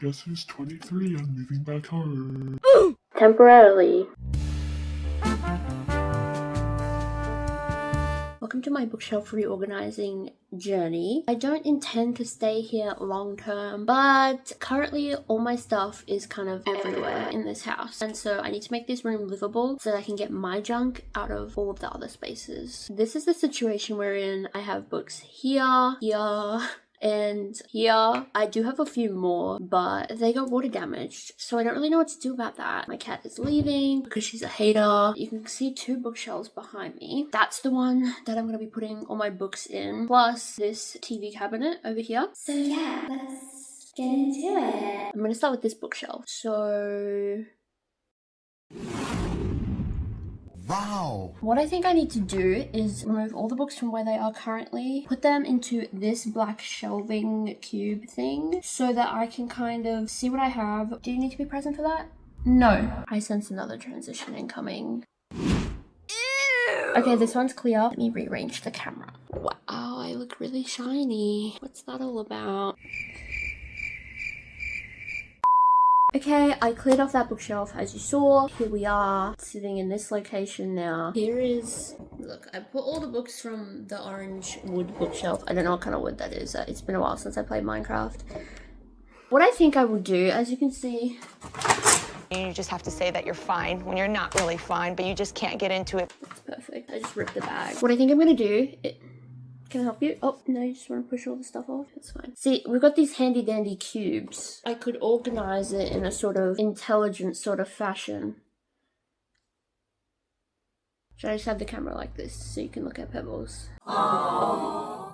Guess who's 23 and moving back home? Temporarily. Welcome to my bookshelf reorganizing journey. I don't intend to stay here long term, but currently all my stuff is kind of everywhere in this house. And so I need to make this room livable so that I can get my junk out of all of the other spaces. This is the situation we're in. I have books here, and here. I do have a few more, but they got water damaged, so I don't really know what to do about that. My cat is leaving because she's a hater. You can see 2 bookshelves behind me. That's the one that I'm going to be putting all my books in, plus this TV cabinet over here. So yeah, let's get into it. I'm going to start with this bookshelf. So wow. what I think I need to do is remove all the books from where they are currently, put them into this black shelving cube thing so that I can kind of see what I have. Do you need to be present for that? No. I sense another transition incoming. Okay, this one's clear. Let me rearrange the camera. Wow, I look really shiny. What's that all about? Okay, I cleared off that bookshelf as you saw. Here we are, sitting in this location now. Here is, look, I put all the books from the orange wood bookshelf. I don't know what kind of wood that is. It's been a while since I played Minecraft. What I think I will do, as you can see, you just have to say that you're fine when you're not really fine, but you just can't get into it. that's perfect. I just ripped the bag. What I think I'm gonna do, can I help you? Oh, no, you just want to push all the stuff off? That's fine. See, we've got these handy dandy cubes. I could organize it in a sort of intelligent sort of fashion. Should I just have the camera like this so you can look at Pebbles? Aww.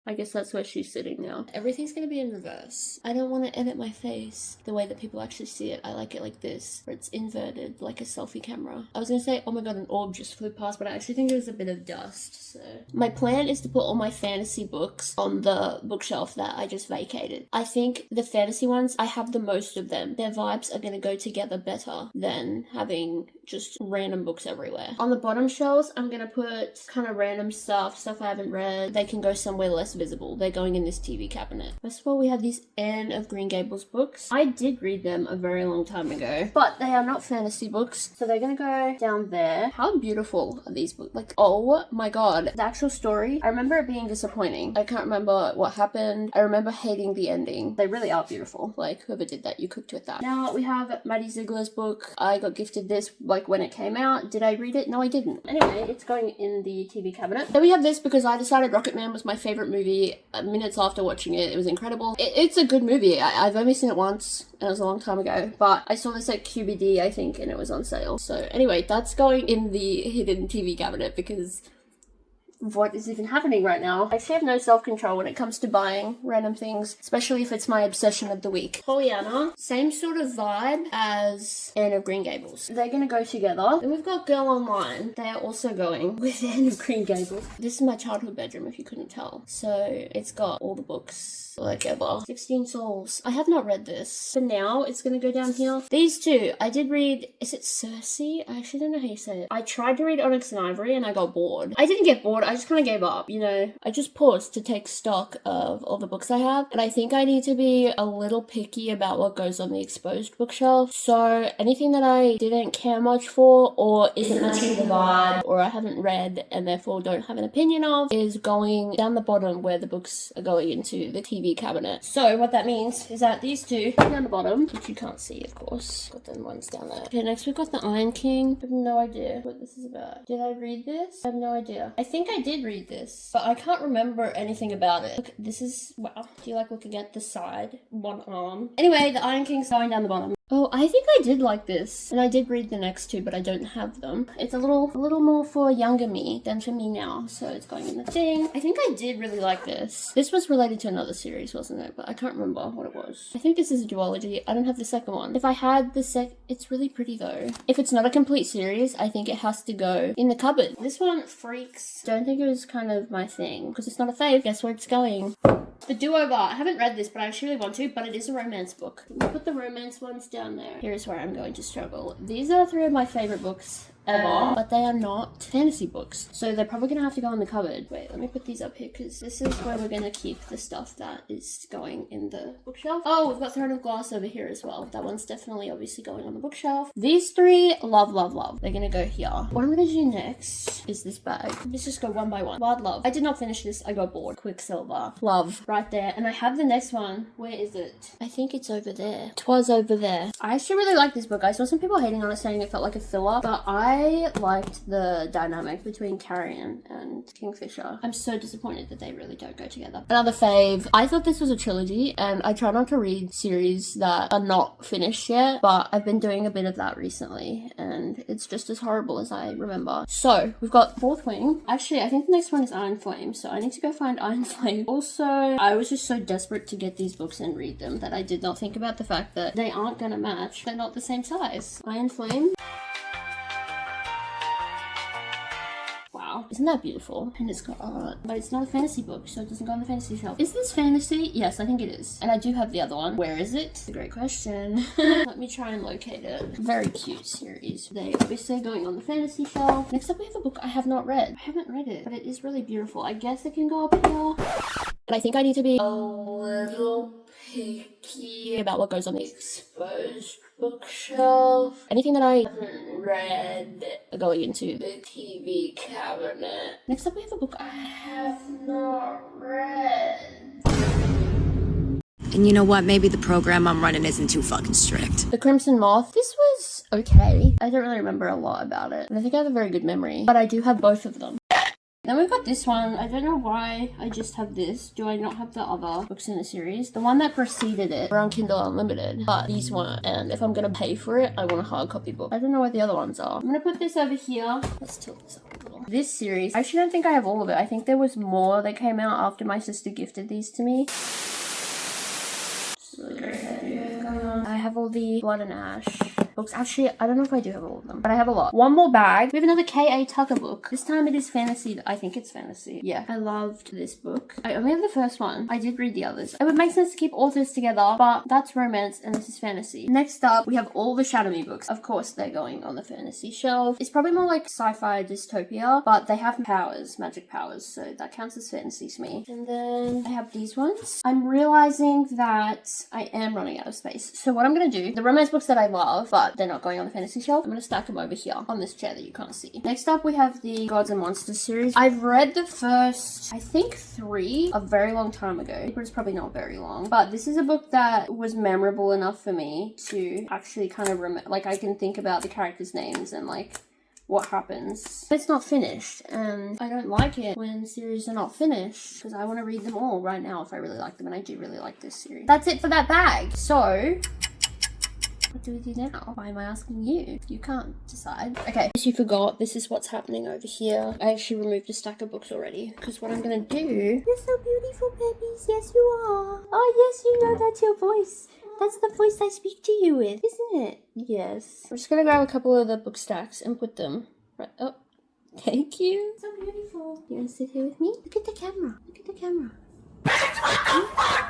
I guess that's where she's sitting now. Everything's gonna be in reverse. I don't want to edit my face the way that people actually see it. I like it like this, where it's inverted, like a selfie camera. I was gonna say, oh my god, an orb just flew past, but I actually think it was a bit of dust, so. My plan is to put all my fantasy books on the bookshelf that I just vacated. I think the fantasy ones, I have the most of them. Their vibes are gonna go together better than having just random books everywhere. On the bottom shelves, I'm gonna put kind of random stuff I haven't read. They can go somewhere less visible. They're going in this TV cabinet. First of all, we have these Anne of Green Gables books. I did read them a very long time ago, but they are not fantasy books, so they're gonna go down there. How beautiful are these books? Like, oh my god. The actual story, I remember it being disappointing. I can't remember what happened. I remember hating the ending. They really are beautiful. Like, whoever did that, you cooked with that. Now we have Maddie Ziegler's book. I got gifted this like when it came out. Did I read it? No, I didn't. Anyway, it's going in the TV cabinet. Then we have this because I decided Rocketman was my favorite movie. Minutes after watching it, it was incredible. It's a good movie. I've only seen it once, and it was a long time ago, but I saw this at QBD, I think, and it was on sale. So anyway, that's going in the hidden TV cabinet because what is even happening right now? I actually have no self-control when it comes to buying random things, especially if it's my obsession of the week. Pollyanna, same sort of vibe as Anne of Green Gables. They're gonna go together. Then we've got Girl Online. They are also going with Anne of Green Gables. This is my childhood bedroom, if you couldn't tell. So it's got all the books like ever. 16 Souls. I have not read this. For now, it's gonna go down here. These two, I did read, is it Circe? I actually don't know how you say it. I tried to read Onyx and Ivory and I got bored. I didn't get bored, I just kind of gave up, you know. I just paused to take stock of all the books I have, and I think I need to be a little picky about what goes on the exposed bookshelf. So anything that I didn't care much for, or isn't matching the vibe, or I haven't read and therefore don't have an opinion of, is going down the bottom where the books are going into the TV cabinet. So what that means is that these two down the bottom, which you can't see of course, got them ones down there. Okay, next we've got the Iron King. I have no idea what this is about. Did I read this? I have no idea. I think I did read this, but I can't remember anything about it. Look, this is, wow. Do you like looking at the side? One arm. Anyway, the Iron King's going down the bottom. Oh, I think I did like this, and I did read the next two, but I don't have them. It's a little more for younger me than for me now, so it's going in the thing. I think I did really like this. This was related to another series, wasn't it? But I can't remember what it was. I think this is a duology. I don't have the second one. If I had the it's really pretty though. If it's not a complete series, I think it has to go in the cupboard. This one, Freaks. Don't think it was kind of my thing, because it's not a fave. Guess where it's going? The Do-Over. I haven't read this, but I actually want to, but it is a romance book. We'll put the romance ones down there. Here's where I'm going to struggle. These are 3 of my favorite books ever, but they are not fantasy books. So they're probably gonna have to go in the cupboard. Wait, let me put these up here because this is where we're gonna keep the stuff that is going in the bookshelf. Oh, we've got Throne of Glass over here as well. That one's definitely obviously going on the bookshelf. These three, love, love, love. They're gonna go here. What I'm gonna do next is this bag. Let's just go one by one. Wild Love. I did not finish this. I got bored. Quicksilver. Love. Right there. And I have the next one. Where is it? I think it's over there. Twas over there. I actually really like this book. I saw some people hating on it saying it felt like a filler, but I liked the dynamic between Carrion and Kingfisher. I'm so disappointed that they really don't go together. Another fave. I thought this was a trilogy, and I try not to read series that are not finished yet, but I've been doing a bit of that recently, and it's just as horrible as I remember. So, we've got Fourth Wing. Actually, I think the next one is Iron Flame, so I need to go find Iron Flame. Also, I was just so desperate to get these books and read them that I did not think about the fact that they aren't gonna match. They're not the same size. Iron Flame. Wow, isn't that beautiful? And it's got art, but it's not a fantasy book, so it doesn't go on the fantasy shelf. Is this fantasy? Yes, I think it is. And I do have the other one. Where is it? It's a great question. Let me try and locate it. Very cute series. They obviously are going on the fantasy shelf. Next up we have a book I have not read. I haven't read it, but it is really beautiful. I guess it can go up here. But I think I need to be a little picky about what goes on the exposed bookshelf. Anything that I haven't read going into the TV cabinet. Next up we have a book I have not read. And you know what? Maybe the program I'm running isn't too fucking strict. The Crimson Moth. This was okay. I don't really remember a lot about it. And I think I have a very good memory. But I do have both of them. Then we've got this one. I don't know why I just have this. Do I not have the other books in the series? The one that preceded it were on Kindle Unlimited, but these weren't. And if I'm gonna pay for it, I want a hard copy book. I don't know what the other ones are. I'm gonna put this over here. Let's tilt this up a little. This series, I actually don't think I have all of it. I think there was more that came out after my sister gifted these to me. I have all the Blood and Ash books. Actually, I don't know if I do have all of them, but I have a lot. One more bag. We have another K.A. Tucker book. This time it is fantasy. I think it's fantasy. Yeah, I loved this book. I only have the first one. I did read the others. It would make sense to keep authors together, but that's romance and this is fantasy. Next up, we have all the Shadow Me books. Of course, they're going on the fantasy shelf. It's probably more like sci-fi dystopia, but they have powers, magic powers, so that counts as fantasy to me. And then I have these ones. I'm realizing that I am running out of space. So what I'm gonna do, the romance books that I love, but they're not going on the fantasy shelf, I'm gonna stack them over here on this chair that you can't see. Next up, we have the Gods and Monsters series. I've read the first, I think 3 a very long time ago. It's probably not very long, but this is a book that was memorable enough for me to actually kind of remember, like I can think about the characters' names and like what happens. It's not finished, and I don't like it when series are not finished because I want to read them all right now if I really like them, and I do really like this series. That's it for that bag. So what do we do now? Why am I asking you? You can't decide. Okay, if you forgot, this is what's happening over here. I actually removed a stack of books already because what I'm gonna do... You're so beautiful, babies. Yes, you are. Oh, yes, you know that's your voice. That's the voice I speak to you with, isn't it? Yes. We're just gonna grab a couple of the book stacks and put them right... Oh, thank you. So beautiful. You wanna sit here with me? Look at the camera. Look at the camera.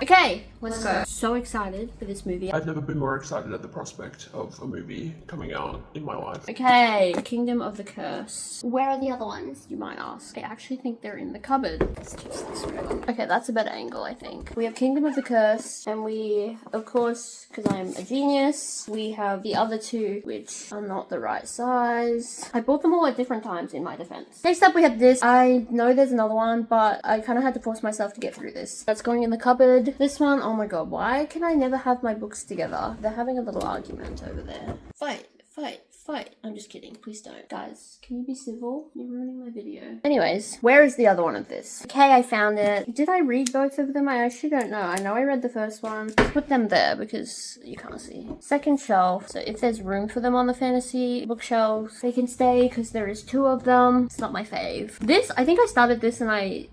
Okay, let's go. So excited for this movie. I've never been more excited at the prospect of a movie coming out in my life. Okay, Kingdom of the Curse. Where are the other ones, you might ask? I actually think they're in the cupboard. Let's twist this around. Okay, that's a better angle, I think. We have Kingdom of the Curse, and we, of course, because I'm a genius, we have the other two, which are not the right size. I bought them all at different times in my defense. Next up, we have this. I know there's another one, but I kind of had to force myself to get through this. That's going in the cupboard. This one, oh my god, why can I never have my books together? They're having a little argument over there. Fight, fight, fight. I'm just kidding. Please don't. Guys, can you be civil? You're ruining my video. Anyways, where is the other one of this? Okay, I found it. Did I read both of them? I actually don't know. I know I read the first one. Put them there because you can't see. Second shelf. So if there's room for them on the fantasy bookshelves, they can stay because there is 2 of them. It's not my fave. This, I think I started this and I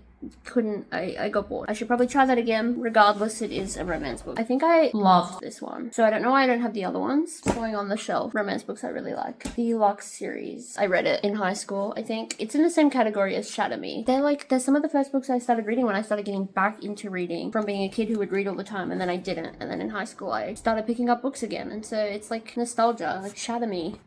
got bored. I should probably try that again. Regardless, it is a romance book. I think I loved this one. So I don't know why I don't have the other ones going on the shelf. Romance books I really like. The Lux series. I read it in high school, I think. It's in the same category as Shatter Me. They're some of the first books I started reading when I started getting back into reading from being a kid who would read all the time and then I didn't. And then in high school I started picking up books again. And so it's like nostalgia, like Shatter Me.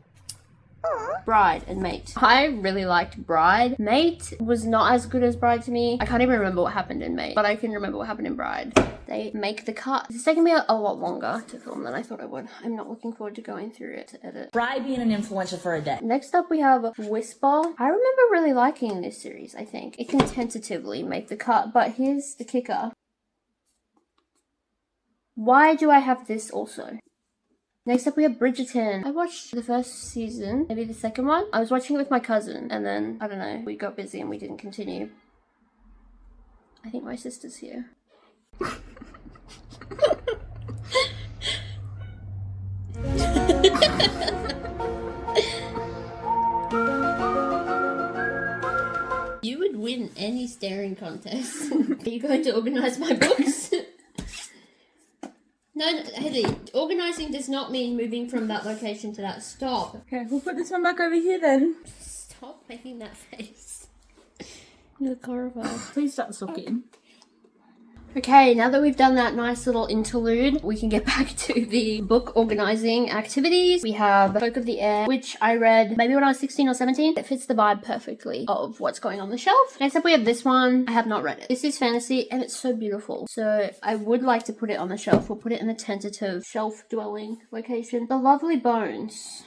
Bride and Mate. I really liked Bride. Mate was not as good as Bride to me. I can't even remember what happened in Mate, but I can remember what happened in Bride. They make the cut. It's taken me a lot longer to film than I thought it would. I'm not looking forward to going through it to edit. Bride being an influencer for a day. Next up we have Whisper. I remember really liking this series, I think. It can tentatively make the cut, but here's the kicker. Why do I have this also? Next up we have Bridgerton. I watched the first season, maybe the second one. I was watching it with my cousin and then, I don't know, we got busy and we didn't continue. I think my sister's here. You would win any staring contest. Are you going to organize my books? No, Haley, organizing does not mean moving from that location to that. Stop. Okay, we'll put this one back over here then. Stop making that face. You look horrified. Please start sucking. Okay, now that we've done that nice little interlude, we can get back to the book organizing activities. We have Folk of the Air, which I read maybe when I was 16 or 17. It fits the vibe perfectly of what's going on the shelf. Next up we have this one. I have not read it. This is fantasy and it's so beautiful. So I would like to put it on the shelf. We'll put it in a tentative shelf dwelling location. The Lovely Bones.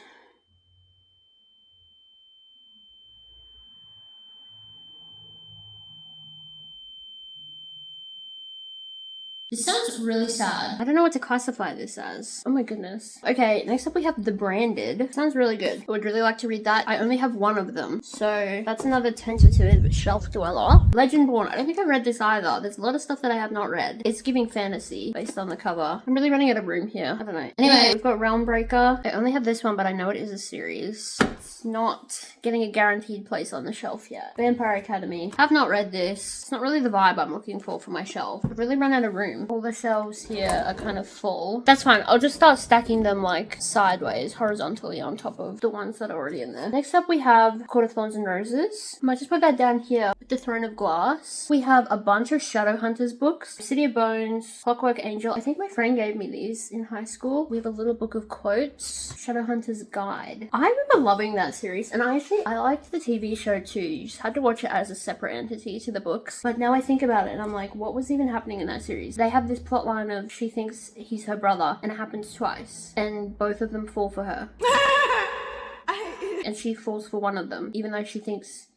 This sounds really sad. I don't know what to classify this as. Oh my goodness. Okay, next up we have The Branded. Sounds really good. I would really like to read that. I only have one of them. So that's another tentative shelf dweller. Legendborn. I don't think I've read this either. There's a lot of stuff that I have not read. It's giving fantasy based on the cover. I'm really running out of room here. I don't know. Anyway, we've got Realmbreaker. I only have this one, but I know it is a series. It's not getting a guaranteed place on the shelf yet. Vampire Academy. I've not read this. It's not really the vibe I'm looking for my shelf. I've really run out of room. All the shelves here are kind of full. That's fine. I'll just start stacking them like sideways, horizontally on top of the ones that are already in there. Next up we have Court of Thorns and Roses. I might just put that down here with the Throne of Glass. We have a bunch of Shadowhunters books. City of Bones, Clockwork Angel. I think my friend gave me these in high school. We have a little book of quotes. Shadowhunters Guide. I remember loving that series and I liked the TV show too. You just had to watch it as a separate entity to the books. But now I think about it and I'm like, what was even happening in that series? They have this plot line of she thinks he's her brother and it happens twice and both of them fall for her. And she falls for one of them even though she thinks,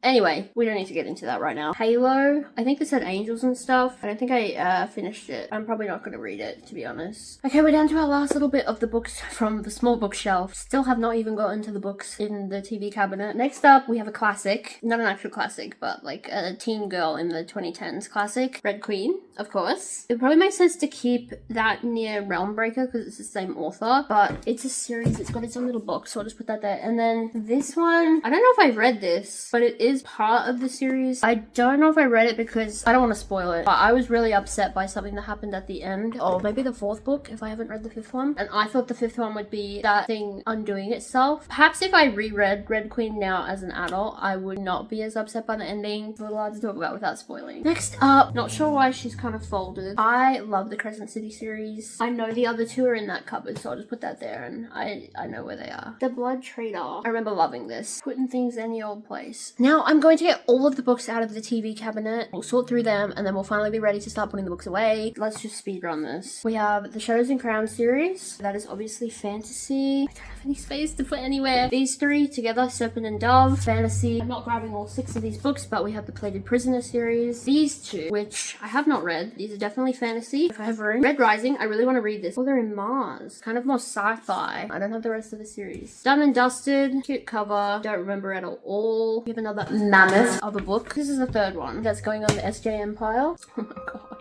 anyway, we don't need to get into that right now. Halo, I think this had angels and stuff. I don't think I finished it. I'm probably not going to read it, to be honest. Okay, we're down to our last little bit of the books from the small bookshelf. Still have not even gotten to the books in the TV cabinet. Next up, we have a classic. Not an actual classic, but like a teen girl in the 2010s classic. Red Queen, of course. It probably makes sense to keep that near Realmbreaker because it's the same author, but it's a series. It's got its own little box, so I'll just put that there. And then this one, I don't know if I've read this, but it is part of the series. I don't know if I read it because I don't want to spoil it, but I was really upset by something that happened at the end, or maybe the fourth book if I haven't read the fifth one, and I thought the fifth one would be that thing undoing itself. Perhaps if I reread Red Queen now as an adult, I would not be as upset by the ending. It's a little hard to talk about without spoiling. Next up, not sure why she's kind of folded. I love the Crescent City series. I know the other two are in that cupboard, so I'll just put that there and I know where they are. The Blood Trader. I remember loving this. Putting things in the old place. Now I'm going to get all of the books out of the TV cabinet. We'll sort through them and then we'll finally be ready to start putting the books away. Let's just speed run this. We have the Shadows and Crowns series. That is obviously fantasy. I don't have any space to put anywhere. These three together, Serpent and Dove, fantasy. I'm not grabbing all 6 of these books, but we have the Plated Prisoner series. These two, which I have not read. These are definitely fantasy. If I have room. Red Rising, I really want to read this. Oh, they're in Mars. Kind of more sci-fi. I don't have the rest of the series. Done and Dusted. Cute cover. Don't remember it at all. We have another mammoth of a book. This is the third one that's going on the SJM pile. Oh my god.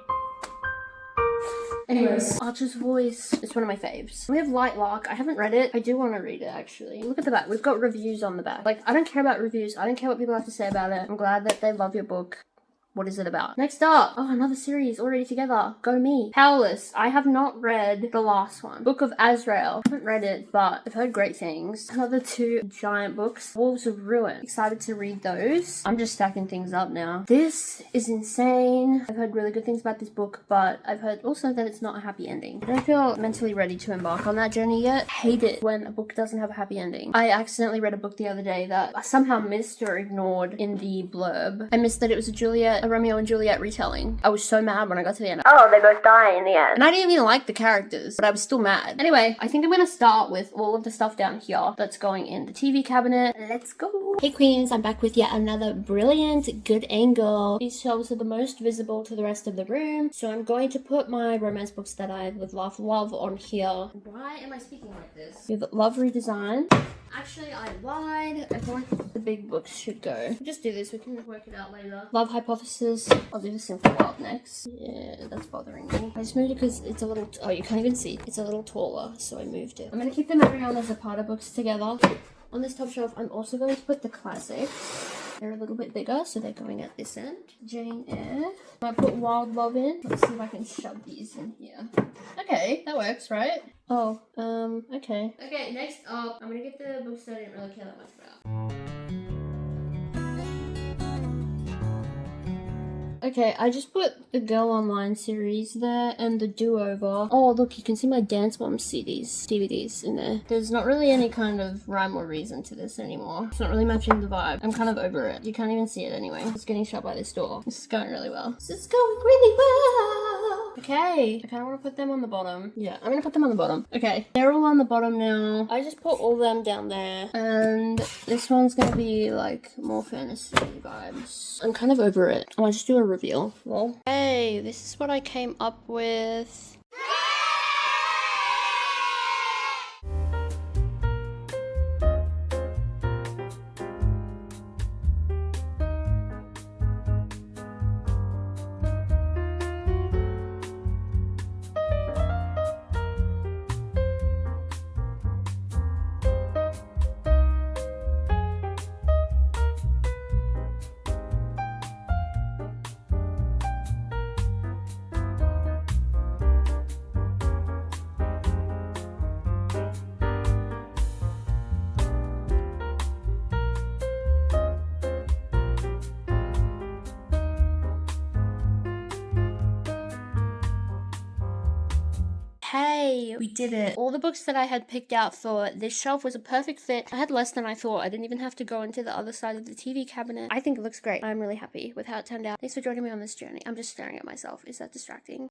Anyways, Archer's Voice. It's one of my faves. We have Light Lark. I haven't read it. I do want to read it, actually. Look at the back. We've got reviews on the back. Like, I don't care about reviews. I don't care what people have to say about it. I'm glad that they love your book. What is it about? Next up, oh, another series already together. Go me. Powerless. I have not read the last one. Book of Azrael. I haven't read it, but I've heard great things. Another 2 giant books. Wolves of Ruin. Excited to read those. I'm just stacking things up now. This is insane. I've heard really good things about this book, but I've heard also that it's not a happy ending. I don't feel mentally ready to embark on that journey yet. Hate it when a book doesn't have a happy ending. I accidentally read a book the other day that I somehow missed or ignored in the blurb. I missed that it was a Romeo and Juliet retelling. I was so mad when I got to the end. Oh, they both die in the end. And I didn't even like the characters, but I was still mad. Anyway, I think I'm gonna start with all of the stuff down here that's going in the TV cabinet. Let's go. Hey queens, I'm back with yet another brilliant, good angle. These shelves are the most visible to the rest of the room, so I'm going to put my romance books that I would love on here. Why am I speaking like this? We have Love Redesign. Actually, I lied. I feel like the big books should go. Just do this, we can work it out later. Love Hypothesis. I'll do the Simple World next. Yeah, that's bothering me. I just moved it because it's a little, oh, you can't even see. It's a little taller, so I moved it. I'm gonna keep the Mariana Zapata books together. On this top shelf, I'm also going to put the classics. They're a little bit bigger, so they're going at this end. Jane Eyre. I put Wild Love in. Let's see if I can shove these in here. Okay, that works, right? Oh, okay. Okay, next up, I'm gonna get the books that I didn't really care that much about. Okay, I just put the Girl Online series there and the Do-Over. Oh, look, you can see my Dance Moms DVDs in there. There's not really any kind of rhyme or reason to this anymore. It's not really matching the vibe. I'm kind of over it. You can't even see it anyway. It's getting shut by this door. This is going really well. This is going really well. Okay, I kind of want to put them on the bottom. Yeah, I'm gonna put them on the bottom. Okay, they're all on the bottom now. I just put all them down there. And this one's gonna be like more fantasy vibes. I'm kind of over it. I'll just do a reveal. Well, hey, this is what I came up with. Hey, we did it. All the books that I had picked out for this shelf was a perfect fit. I had less than I thought. I didn't even have to go into the other side of the TV cabinet. I think it looks great. I'm really happy with how it turned out. Thanks for joining me on this journey. I'm just staring at myself. Is that distracting?